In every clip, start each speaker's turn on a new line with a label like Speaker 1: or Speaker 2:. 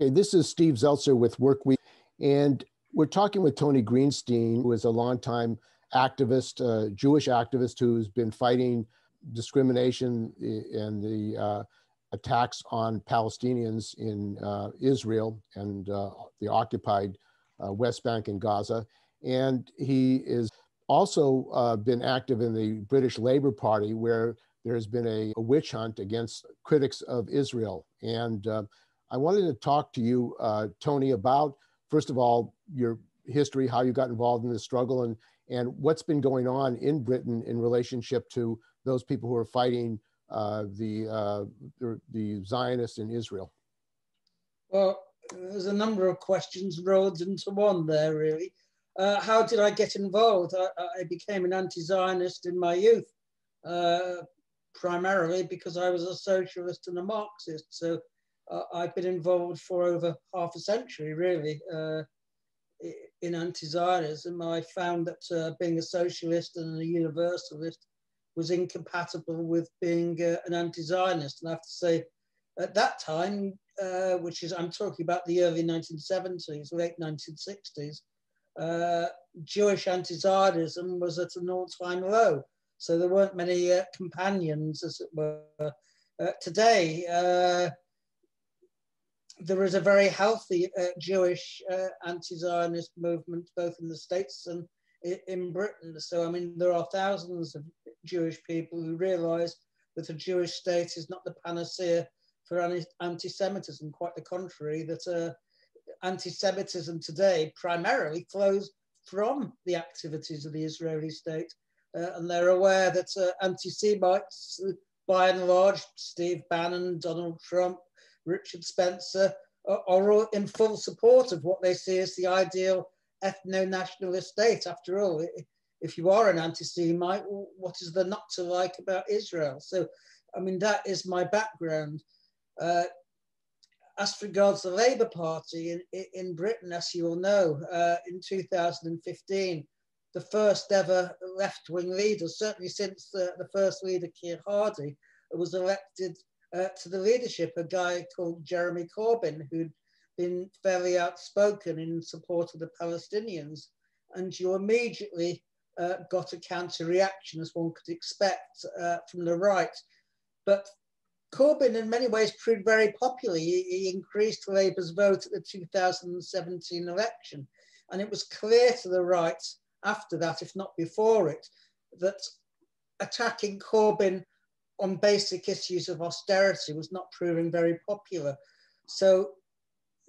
Speaker 1: Okay, this is Steve Zeltzer with Workweek, and we're talking with Tony Greenstein, who is a longtime activist, Jewish activist who's been fighting discrimination and the attacks on Palestinians in Israel and the occupied West Bank and Gaza. And he is also been active in the British Labour Party, where there has been a witch hunt against critics of Israel. And I wanted to talk to you, Tony, about, first of all, your history, how you got involved in this struggle, and what's been going on in Britain in relationship to those people who are fighting the Zionists in Israel.
Speaker 2: Well, there's a number of questions rolled into one there, really. How did I get involved? I became an anti-Zionist in my youth, primarily because I was a socialist and a Marxist. So I've been involved for over half a century, really, in anti-Zionism. I found that being a socialist and a universalist was incompatible with being an anti-Zionist. And I have to say, at that time, which is, I'm talking about the early 1970s, late 1960s, Jewish anti-Zionism was at an all-time low. So there weren't many companions, as it were. Today, there is a very healthy Jewish anti-Zionist movement, both in the States and in Britain. So, I mean, there are thousands of Jewish people who realize that a Jewish state is not the panacea for anti-Semitism. Quite the contrary, that anti-Semitism today primarily flows from the activities of the Israeli state. And they're aware that anti-Semites, by and large, Steve Bannon, Donald Trump, Richard Spencer, are all in full support of what they see as the ideal ethno-nationalist state. After all, if you are an anti-Semite, what is there not to like about Israel? So, I mean, that is my background. As regards the Labour Party in Britain, as you all know, in 2015, the first ever left-wing leader, certainly since the first leader, Keir Hardie, was elected to the leadership, a guy called Jeremy Corbyn, who'd been fairly outspoken in support of the Palestinians. And you immediately got a counter-reaction, as one could expect, from the right. But Corbyn, in many ways, proved very popular. He increased Labour's vote at the 2017 election. And it was clear to the right after that, if not before it, that attacking Corbyn on basic issues of austerity was not proving very popular. So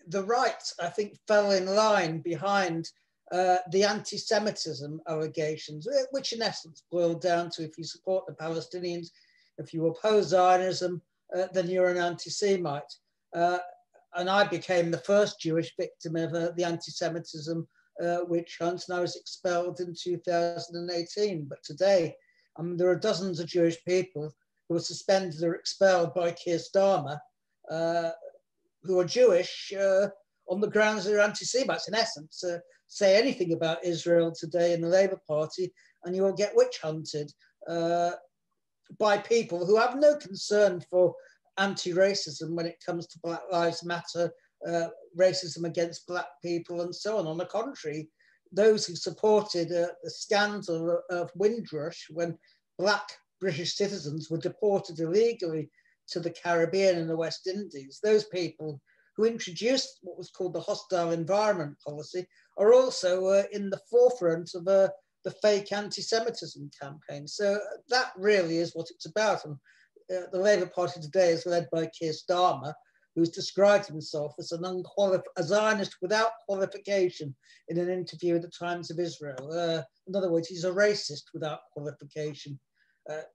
Speaker 2: the right, I think, fell in line behind the anti-Semitism allegations, which in essence boiled down to, if you support the Palestinians, if you oppose Zionism, then you're an anti-Semite. And I became the first Jewish victim of the anti-Semitism witch hunt, and I was expelled in 2018. But today, there are dozens of Jewish people who were suspended or expelled by Keir Starmer, who are Jewish on the grounds they're anti-Semites. In essence, say anything about Israel today in the Labour Party, and you will get witch hunted by people who have no concern for anti-racism when it comes to Black Lives Matter, racism against Black people, and so on. On the contrary, those who supported the scandal of Windrush, when Black British citizens were deported illegally to the Caribbean and the West Indies, those people who introduced what was called the hostile environment policy are also in the forefront of the fake anti-Semitism campaign. So that really is what it's about. And the Labour Party today is led by Keir Starmer, who's described himself as a Zionist without qualification in an interview with the Times of Israel. In other words, he's a racist without qualification.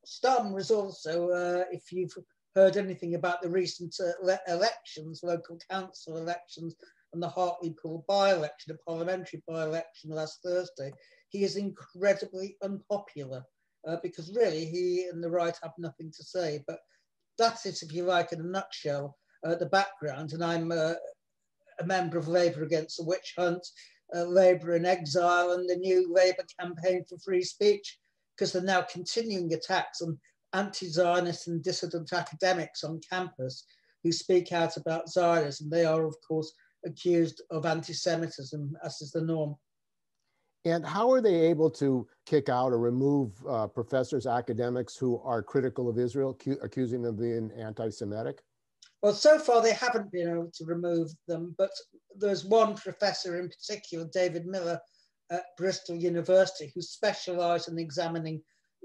Speaker 2: Starmer is also, if you've heard anything about the recent elections, local council elections, and the Hartlepool by-election, a parliamentary by-election last Thursday, he is incredibly unpopular because really he and the right have nothing to say. But that's it, if you like, in a nutshell, the background. And I'm a member of Labour Against the Witch Hunt, Labour in Exile, and the new Labour campaign for free speech, because there are now continuing attacks on anti-Zionist and dissident academics on campus who speak out about Zionism. They are, of course, accused of anti-Semitism, as is the norm.
Speaker 1: And how are they able to kick out or remove professors, academics who are critical of Israel, accusing them of being anti-Semitic?
Speaker 2: Well, so far they haven't been able to remove them, but there's one professor in particular, David Miller, at Bristol University, who specialised in examining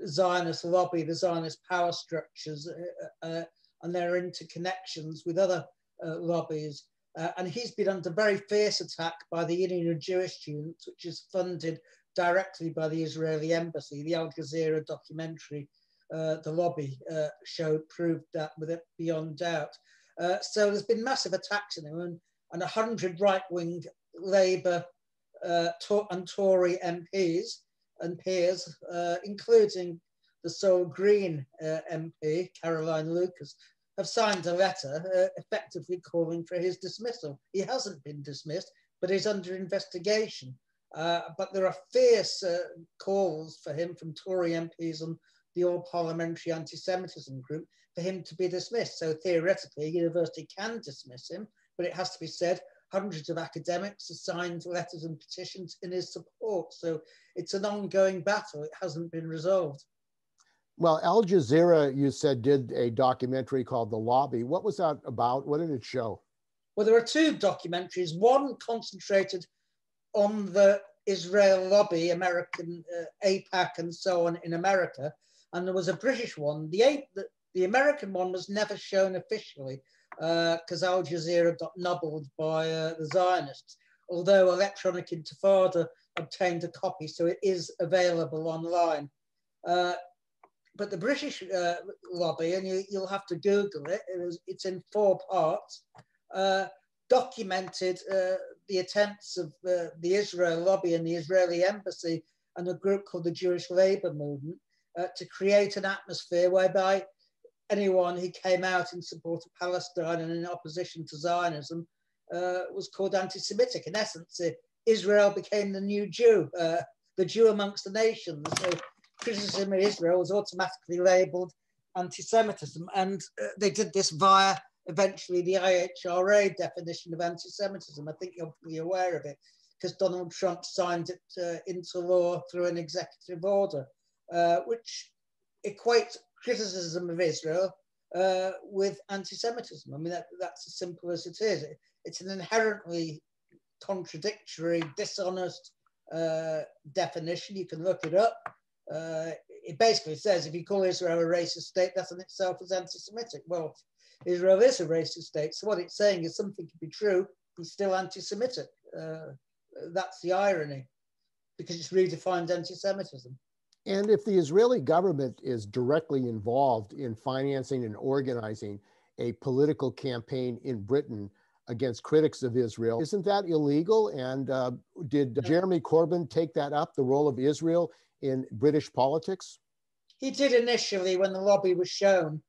Speaker 2: Zionist lobby, the Zionist power structures, and their interconnections with other lobbies. And he's been under very fierce attack by the Union of Jewish Students, which is funded directly by the Israeli embassy. The Al Jazeera documentary, The Lobby, proved that with it beyond doubt. So there's been massive attacks on him, and 100 right-wing Labour and Tory MPs and peers, including the sole Green MP, Caroline Lucas, have signed a letter effectively calling for his dismissal. He hasn't been dismissed, but he's under investigation. But there are fierce calls for him from Tory MPs and the All-Parliamentary Anti-Semitism group for him to be dismissed. So theoretically, a university can dismiss him, but it has to be said, hundreds of academics have signed letters and petitions in his support. So it's an ongoing battle. It hasn't been resolved.
Speaker 1: Well, Al Jazeera, you said, did a documentary called The Lobby. What was that about? What did it show?
Speaker 2: Well, there are two documentaries. One concentrated on the Israel lobby, American AIPAC and so on in America. And there was a British one. The American one was never shown officially because Al Jazeera got nobbled by the Zionists, although Electronic Intifada obtained a copy, so it is available online. But the British lobby, and you'll have to Google it, it's in 4 parts, documented the attempts of the Israel lobby and the Israeli embassy and a group called the Jewish Labour Movement to create an atmosphere whereby anyone who came out in support of Palestine and in opposition to Zionism was called anti-Semitic. In essence, Israel became the new Jew, the Jew amongst the nations. So criticism of Israel was automatically labelled anti-Semitism, and they did this via eventually the IHRA definition of anti-Semitism. I think you're pretty aware of it because Donald Trump signed it into law through an executive order, which equates criticism of Israel with anti-Semitism. I mean, that's as simple as it is. It's an inherently contradictory, dishonest definition. You can look it up. It basically says if you call Israel a racist state, that in itself is anti-Semitic. Well, Israel is a racist state, so what it's saying is something can be true and still anti-Semitic. That's the irony, because it's redefined anti-Semitism.
Speaker 1: And if the Israeli government is directly involved in financing and organizing a political campaign in Britain against critics of Israel, isn't that illegal? And did Jeremy Corbyn take that up, the role of Israel in British politics?
Speaker 2: He did initially when the lobby was shown,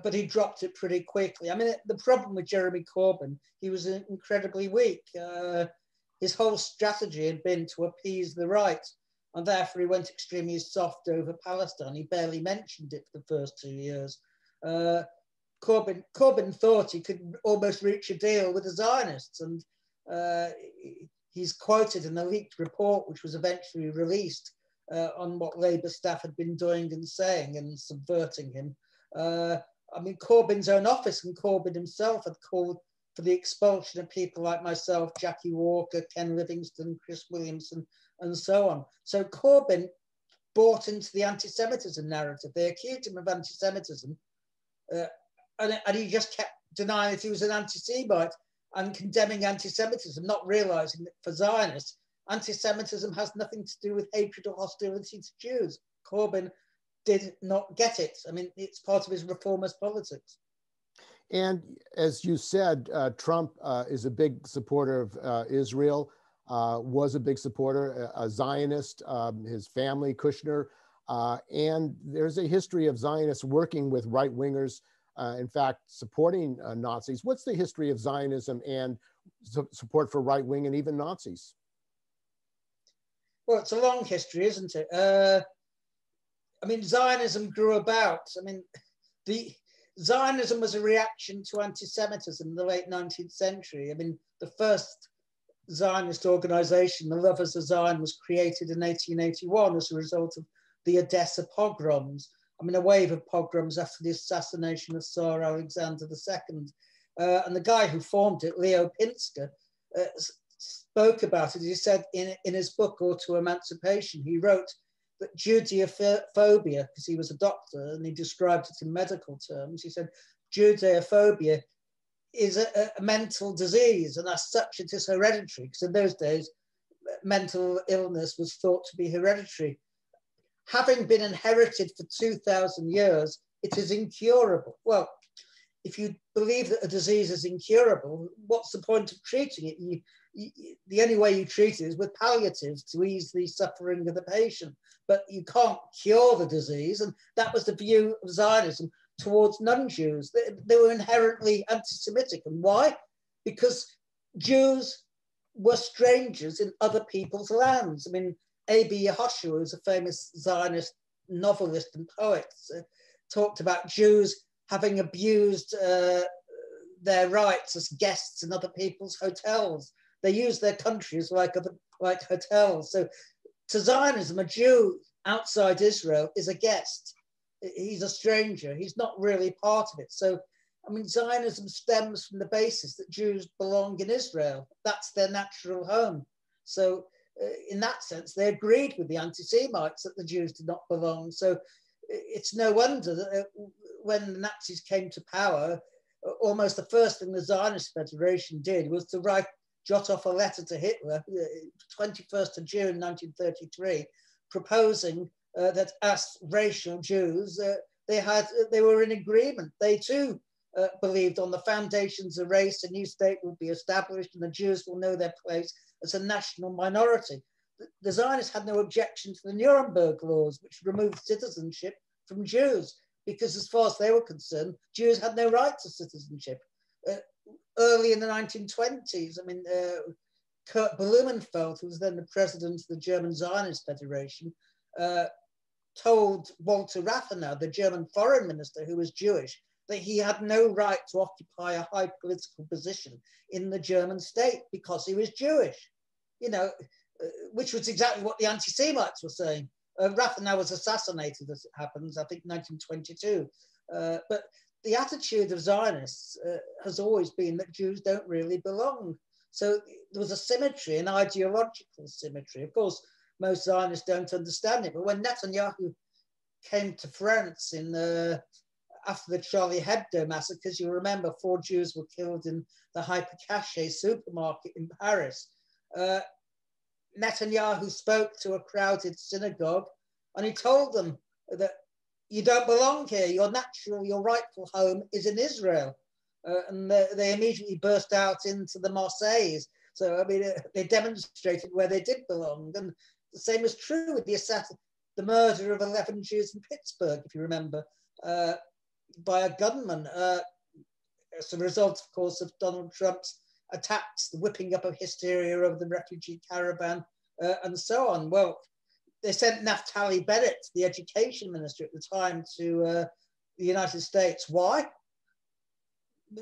Speaker 2: but he dropped it pretty quickly. I mean, the problem with Jeremy Corbyn, he was incredibly weak. His whole strategy had been to appease the right, and therefore he went extremely soft over Palestine. He barely mentioned it for the first 2 years. Corbyn thought he could almost reach a deal with the Zionists, and he's quoted in a leaked report, which was eventually released, on what Labour staff had been doing and saying and subverting him. I mean, Corbyn's own office and Corbyn himself had called for the expulsion of people like myself, Jackie Walker, Ken Livingston, Chris Williamson, and so on. So Corbyn bought into the anti-Semitism narrative. They accused him of anti-Semitism, and he just kept denying that he was an anti-Semite and condemning anti-Semitism, not realizing that for Zionists, anti-Semitism has nothing to do with hatred or hostility to Jews. Corbyn did not get it. I mean, it's part of his reformist politics.
Speaker 1: And as you said, Trump is a big supporter of Israel, was a big supporter, a Zionist, his family, Kushner, and there's a history of Zionists working with right-wingers, in fact, supporting Nazis. What's the history of Zionism and support for right-wing and even Nazis?
Speaker 2: Well, it's a long history, isn't it? I mean, Zionism grew about. I mean, the Zionism was a reaction to anti-Semitism in the late 19th century. I mean, the first Zionist organization, the Lovers of Zion, was created in 1881 as a result of the Odessa pogroms. I mean, a wave of pogroms after the assassination of Tsar Alexander II. And the guy who formed it, Leo Pinsker, spoke about it. He said in his book, Auto Emancipation, he wrote that Judeophobia, because he was a doctor and he described it in medical terms, he said Judeophobia is a mental disease, and as such it is hereditary, because in those days mental illness was thought to be hereditary. Having been inherited for 2,000 years, it is incurable. Well, if you believe that a disease is incurable, what's the point of treating it? The only way you treat it is with palliatives to ease the suffering of the patient, but you can't cure the disease. And that was the view of Zionism towards non-Jews. They were inherently anti-Semitic. And why? Because Jews were strangers in other people's lands. I mean, A.B. Yehoshua, who's a famous Zionist novelist and poet, talked about Jews having abused their rights as guests in other people's hotels. They used their countries like hotels. So to Zionism, a Jew outside Israel is a guest. He's a stranger. He's not really part of it. So, I mean, Zionism stems from the basis that Jews belong in Israel. That's their natural home. So in that sense, they agreed with the anti-Semites that the Jews did not belong. So it's no wonder that when the Nazis came to power, almost the first thing the Zionist Federation did was to jot off a letter to Hitler, 21st of June 1933, proposing that as racial Jews, they were in agreement. They too believed on the foundations of race, a new state would be established and the Jews will know their place as a national minority. The Zionists had no objection to the Nuremberg laws, which removed citizenship from Jews, because as far as they were concerned, Jews had no right to citizenship. Early in the 1920s, I mean, Kurt Blumenfeld, who was then the president of the German Zionist Federation, told Walter Rathenau, the German foreign minister, who was Jewish, that he had no right to occupy a high political position in the German state because he was Jewish, you know, which was exactly what the anti-Semites were saying. Rathenau was assassinated, as it happens, I think 1922. But the attitude of Zionists has always been that Jews don't really belong. So there was a symmetry, an ideological symmetry. Of course, most Zionists don't understand it, but when Netanyahu came to France after the Charlie Hebdo massacres, you remember 4 Jews were killed in the Hypercacher supermarket in Paris. Netanyahu spoke to a crowded synagogue and he told them that you don't belong here, your rightful home is in Israel. And they immediately burst out into the Marseillaise. So, I mean, they demonstrated where they did belong. And the same is true with the murder of 11 Jews in Pittsburgh, if you remember, by a gunman, as a result, of course, of Donald Trump's attacks, the whipping up of hysteria over the refugee caravan, and so on. Well, they sent Naftali Bennett, the education minister at the time, to the United States. Why?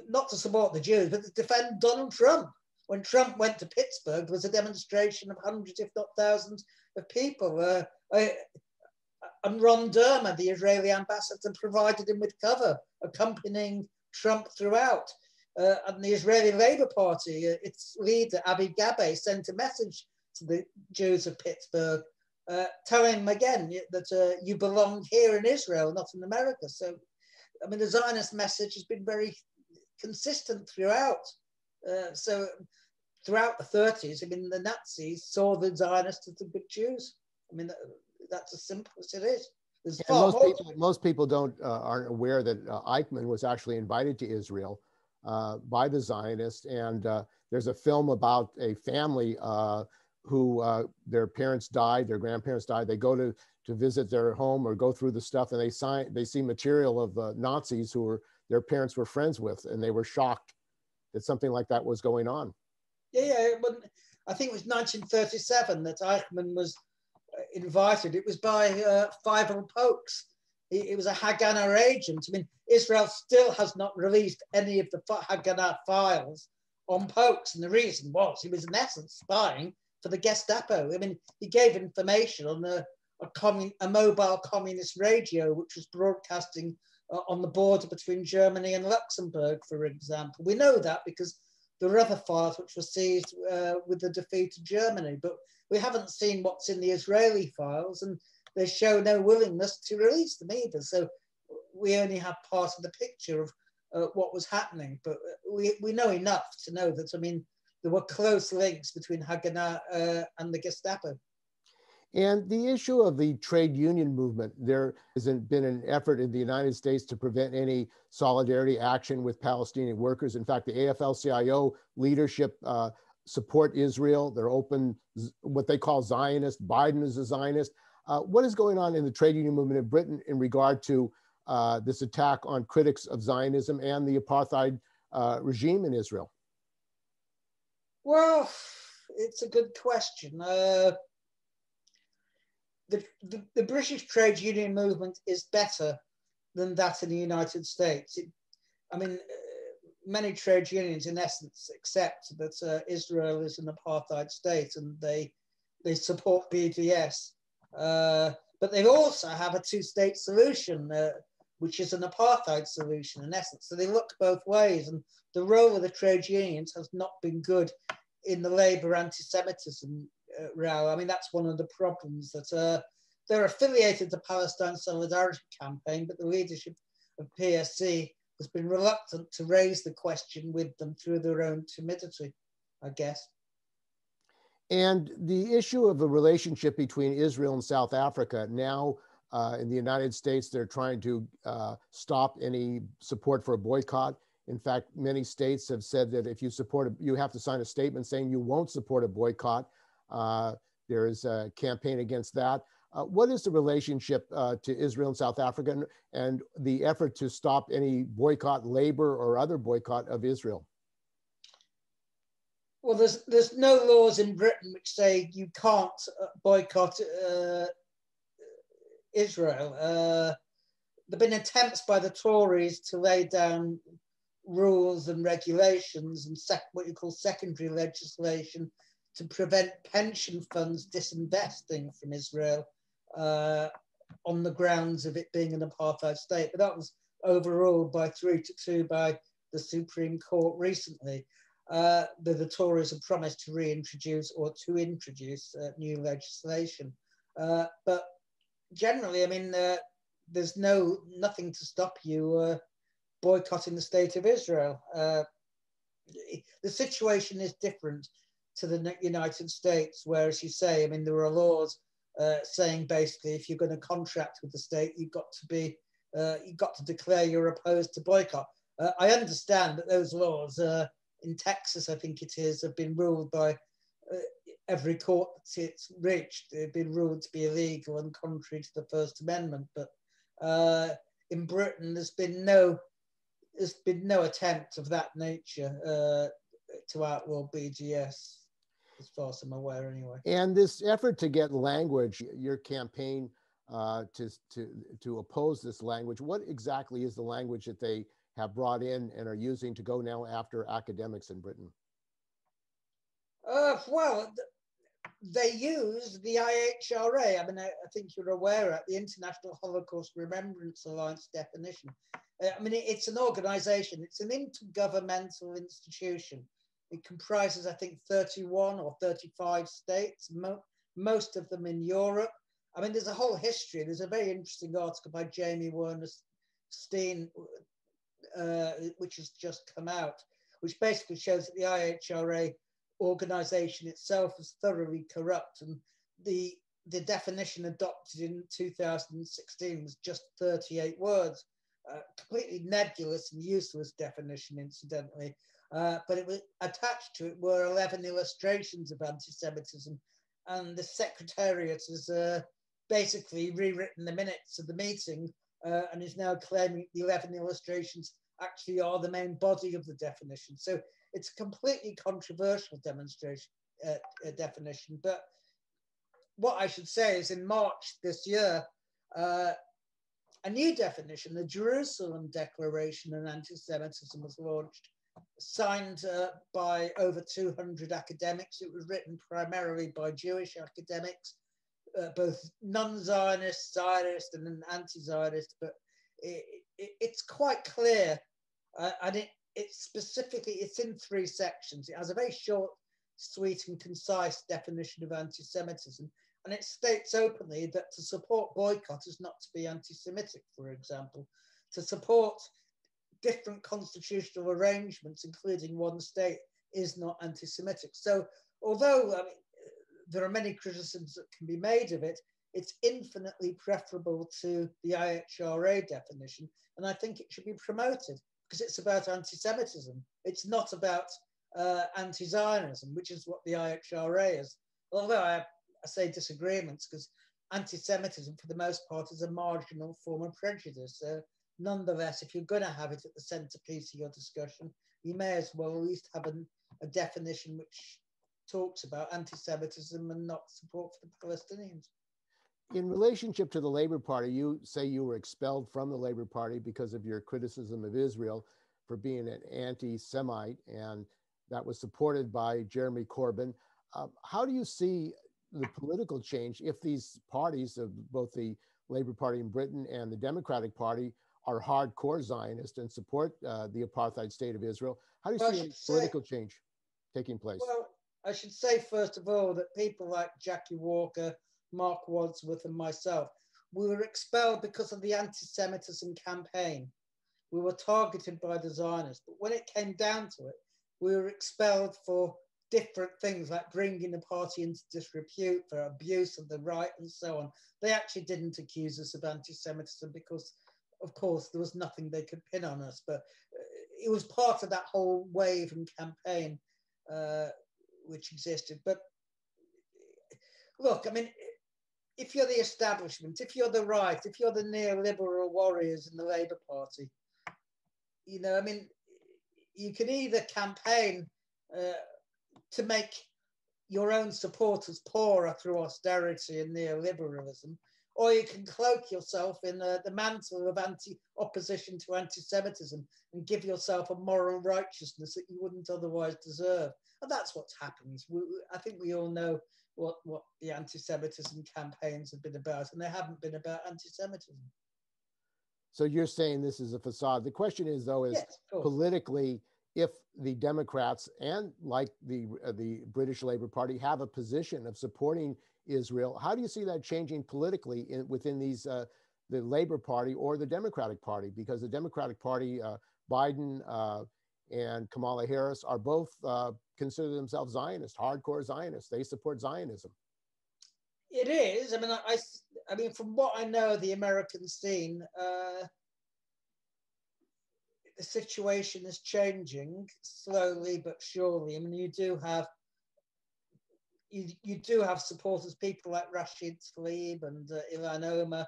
Speaker 2: Not to support the Jews, but to defend Donald Trump. When Trump went to Pittsburgh, there was a demonstration of hundreds, if not thousands, of people. And Ron Dermer, the Israeli ambassador, provided him with cover, accompanying Trump throughout. And the Israeli Labour Party, its leader, Avi Gabe, sent a message to the Jews of Pittsburgh, telling them again that you belong here in Israel, not in America. So, I mean, the Zionist message has been very consistent throughout. So throughout the 30s, I mean, the Nazis saw the Zionists as the good Jews. I mean, that's as simple as it is.
Speaker 1: Most people aren't aware that Eichmann was actually invited to Israel by the Zionists, and there's a film about a family who their parents died, their grandparents died. They go to visit their home or go through the stuff, and they see material of Nazis who their parents were friends with, and they were shocked that something like that was going on.
Speaker 2: Yeah, I think it was 1937 that Eichmann was invited. It was by Fievel Polks, It was a Haganah agent. I mean, Israel still has not released any of the Haganah files on Pokes, and the reason was he was in essence spying for the Gestapo. I mean, he gave information on a mobile communist radio, which was broadcasting on the border between Germany and Luxembourg, for example. We know that because there are other files which were seized with the defeat of Germany, but we haven't seen what's in the Israeli files, and they show no willingness to release them either. So we only have part of the picture of what was happening, but we know enough to know that, I mean, there were close links between Haganah and the Gestapo.
Speaker 1: And the issue of the trade union movement, there hasn't been an effort in the United States to prevent any solidarity action with Palestinian workers. In fact, the AFL-CIO leadership support Israel. They're open, what they call Zionist. Biden is a Zionist. What is going on in the trade union movement in Britain in regard to this attack on critics of Zionism and the apartheid regime in Israel?
Speaker 2: Well, it's a good question. The British trade union movement is better than that in the United States. Many trade unions, in essence, accept that Israel is an apartheid state and they support BDS. But they also have a two-state solution, which is an apartheid solution, in essence. So they look both ways. And the role of the trade unions has not been good in the Labour anti-Semitism row. I mean, that's one of the problems, that they're affiliated to Palestine Solidarity Campaign, but the leadership of PSC has been reluctant to raise the question with them through their own timidity, I guess.
Speaker 1: And the issue of the relationship between Israel and South Africa, now in the United States, they're trying to stop any support for a boycott. In fact, many states have said that if you support, you have to sign a statement saying you won't support a boycott. There is a campaign against that. What is the relationship to Israel and South Africa and the effort to stop any boycott, labor or other boycott of Israel?
Speaker 2: Well, there's no laws in Britain which say you can't boycott Israel. There have been attempts by the Tories to lay down rules and regulations and what you call secondary legislation to prevent pension funds disinvesting from Israel on the grounds of it being an apartheid state. But that was overruled by 3-2 by the Supreme Court recently. The Tories have promised to reintroduce or to introduce new legislation. But generally, I mean, there's nothing to stop you boycotting the state of Israel. The situation is different to the United States, where, as you say, I mean, there are laws saying basically if you're going to contract with the state, you've got to declare you're opposed to boycott. I understand that those laws in Texas, I think it is, have been ruled by every court that it's reached. They've been ruled to be illegal and contrary to the First Amendment. But in Britain, there's been no attempt of that nature to outlaw BDS, as far as I'm aware, anyway.
Speaker 1: And this effort to get language, your campaign to oppose this language, what exactly is the language that they have brought in and are using to go now after academics in Britain?
Speaker 2: Well, they use the IHRA. I mean, I think you're aware of the International Holocaust Remembrance Alliance definition. I mean, it's an organization, it's an intergovernmental institution. It comprises, I think, 31 or 35 states, most of them in Europe. I mean, there's a whole history. There's a very interesting article by Jamie Werner-Steen, which has just come out, which basically shows that the IHRA organization itself is thoroughly corrupt, and the definition adopted in 2016 was just 38 words. Completely nebulous and useless definition, incidentally. But it was attached to it were 11 illustrations of anti-Semitism, and the Secretariat has basically rewritten the minutes of the meeting and is now claiming the 11 illustrations actually are the main body of the definition. So it's a completely controversial definition. But what I should say is in March this year, a new definition. The Jerusalem Declaration on Anti-Semitism was launched, signed by over 200 academics. It was written primarily by Jewish academics, both non-Zionist, Zionist, and anti-Zionist. But it's quite clear, and it's in 3 sections. It has a very short, sweet, and concise definition of anti-Semitism. And it states openly that to support boycott is not to be anti-Semitic, for example. To support different constitutional arrangements, including one state, is not anti-Semitic. So although there are many criticisms that can be made of it, it's infinitely preferable to the IHRA definition. And I think it should be promoted because it's about anti-Semitism. It's not about anti-Zionism, which is what the IHRA is. Although I say disagreements, because anti-Semitism, for the most part, is a marginal form of prejudice. Nonetheless, if you're going to have it at the centerpiece of your discussion, you may as well at least have a definition which talks about anti-Semitism and not support for the Palestinians.
Speaker 1: In relationship to the Labour Party, you say you were expelled from the Labour Party because of your criticism of Israel for being an anti-Semite, and that was supported by Jeremy Corbyn. How do you see the political change if these parties, of both the Labour Party in Britain and the Democratic Party, are hardcore Zionists and support the apartheid state of Israel? How do you see political change taking place?
Speaker 2: Well, I should say, first of all, that people like Jackie Walker, Mark Wadsworth, and myself, we were expelled because of the anti-Semitism campaign. We were targeted by the Zionists. But when it came down to it, we were expelled for different things, like bringing the party into disrepute, for abuse of the right, and so on. They actually didn't accuse us of anti-Semitism because, of course, there was nothing they could pin on us. But it was part of that whole wave and campaign which existed. But look, I mean, if you're the establishment, if you're the right, if you're the neoliberal warriors in the Labour Party, you know, I mean, you can either campaign to make your own supporters poorer through austerity and neoliberalism, or you can cloak yourself in the mantle of opposition to anti-Semitism and give yourself a moral righteousness that you wouldn't otherwise deserve. And that's what's happened. I think we all know what the anti-Semitism campaigns have been about, and they haven't been about anti-Semitism.
Speaker 1: So you're saying this is a facade. The question is, though, is politically, if the Democrats and like the British Labour Party have a position of supporting Israel, how do you see that changing politically within these the Labour Party or the Democratic Party? Because the Democratic Party, Biden and Kamala Harris, are both consider themselves Zionists, hardcore Zionists. They support Zionism.
Speaker 2: It is. I mean, I mean, from what I know of the American scene, the situation is changing slowly but surely. I mean, you do have supporters, people like Rashid Tlaib and Ilhan Omar,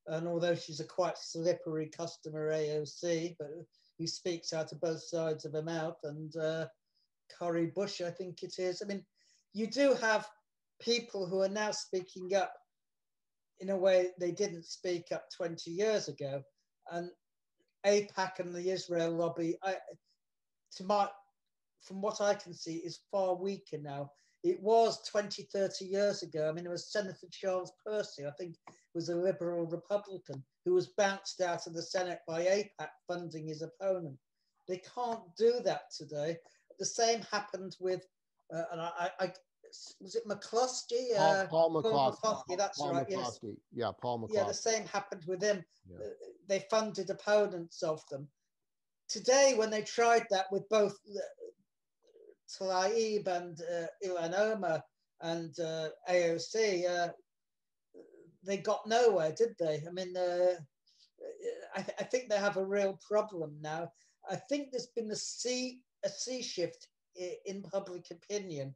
Speaker 2: and although she's a quite slippery customer AOC, but who speaks out of both sides of her mouth, and Cory Bush, I think it is. I mean, you do have people who are now speaking up in a way they didn't speak up 20 years ago. And AIPAC and the Israel lobby, from what I can see, is far weaker now. It was 20, 30 years ago. I mean, it was Senator Charles Percy, I think was a liberal Republican, who was bounced out of the Senate by AIPAC funding his opponent. They can't do that today. The same happened with, was it McCluskey?
Speaker 1: Paul McCluskey.
Speaker 2: That's
Speaker 1: Paul
Speaker 2: right.
Speaker 1: McCluskey. Yes. Yeah, Paul McCluskey.
Speaker 2: Yeah, the same happened with him.
Speaker 1: Yeah.
Speaker 2: They funded opponents of them. Today, when they tried that with both Tlaib and Ilhan Omar and AOC, they got nowhere, did they? I mean, I think they have a real problem now. I think there's been a sea shift in public opinion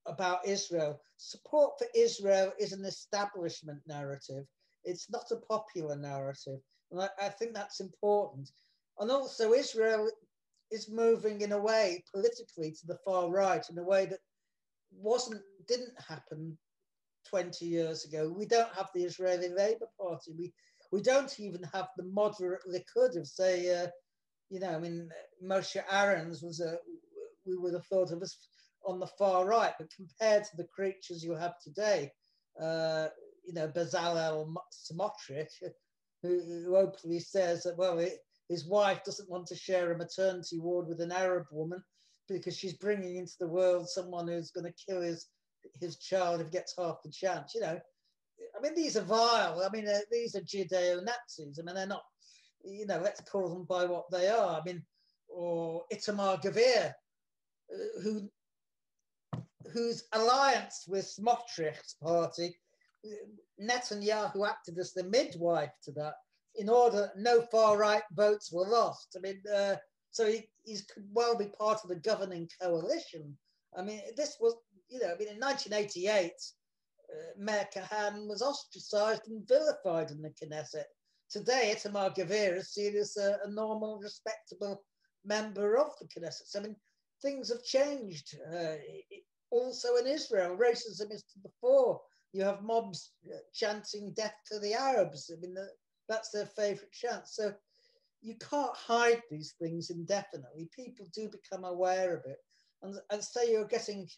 Speaker 2: about Israel. Support for Israel is an establishment narrative. It's not a popular narrative. And I think that's important. And also Israel is moving in a way politically to the far right in a way that didn't happen 20 years ago. We don't have the Israeli Labour Party. we don't even have the moderate Likud of, say, you know, I mean, Moshe Aarons was we would have thought of as on the far right, but compared to the creatures you have today, you know, Bezalel Smotrich, who openly says that, well, his wife doesn't want to share a maternity ward with an Arab woman because she's bringing into the world someone who's going to kill his child if he gets half the chance. You know, I mean, these are vile. I mean, these are Judeo-Nazis. I mean, they're not, you know, let's call them by what they are. I mean, or Itamar Gavir, whose alliance with Smotrich's party, Netanyahu acted as the midwife to that in order no far-right votes were lost. I mean, so he could well be part of the governing coalition. I mean, this was, you know, I mean, in 1988, Meir Kahan was ostracized and vilified in the Knesset. Today, Itamar Gavir is seen as a normal, respectable member of the Knesset. So, I mean, things have changed. Also in Israel, racism is to the fore. You have mobs chanting death to the Arabs. I mean, that's their favorite chant. So you can't hide these things indefinitely. People do become aware of it. And say you're getting,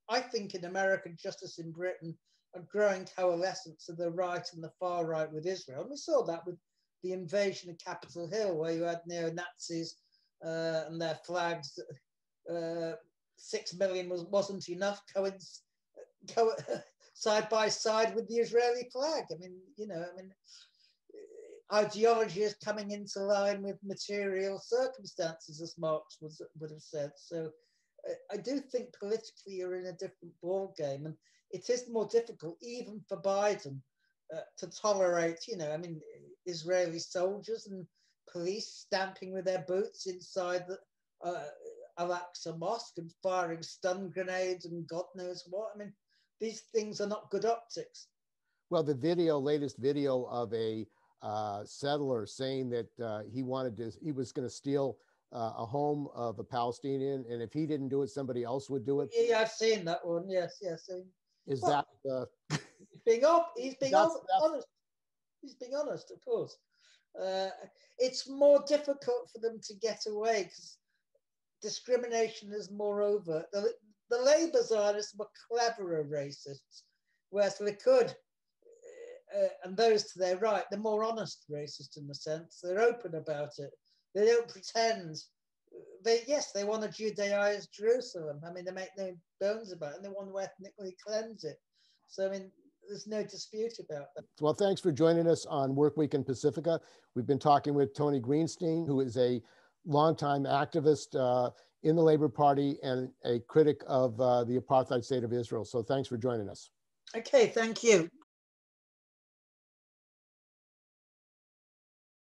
Speaker 2: I think in America, just as in Britain, a growing coalescence of the right and the far right with Israel. And we saw that with the invasion of Capitol Hill, where you had neo-Nazis and their flags. 6 million wasn't enough, side by side with the Israeli flag. I mean, you know, I mean, ideology is coming into line with material circumstances, as Marx would have said. So I do think politically you're in a different ball game, and it is more difficult even for Biden to tolerate, you know, I mean, Israeli soldiers and police stamping with their boots inside the Al-Aqsa Mosque and firing stun grenades and God knows what. I mean, these things are not good optics.
Speaker 1: Well, the latest video of a settler saying that he was going to steal a home of a Palestinian, and if he didn't do it, somebody else would do it.
Speaker 2: Yeah, I've seen that one. Yes, yes.
Speaker 1: Is that
Speaker 2: he's being honest. He's being honest, of course. It's more difficult for them to get away because discrimination is more overt. The Labour Zionists were cleverer racists, whereas Likud and those to their right, they're more honest racist in the sense. They're open about it. They don't pretend. They want to Judaize Jerusalem. I mean, they make no bones about it, and they want to ethnically cleanse it. So, I mean, there's no dispute about that.
Speaker 1: Well, thanks for joining us on Work Week in Pacifica. We've been talking with Tony Greenstein, who is a longtime activist in the Labour Party and a critic of the apartheid state of Israel. So thanks for joining us.
Speaker 2: Okay, thank you.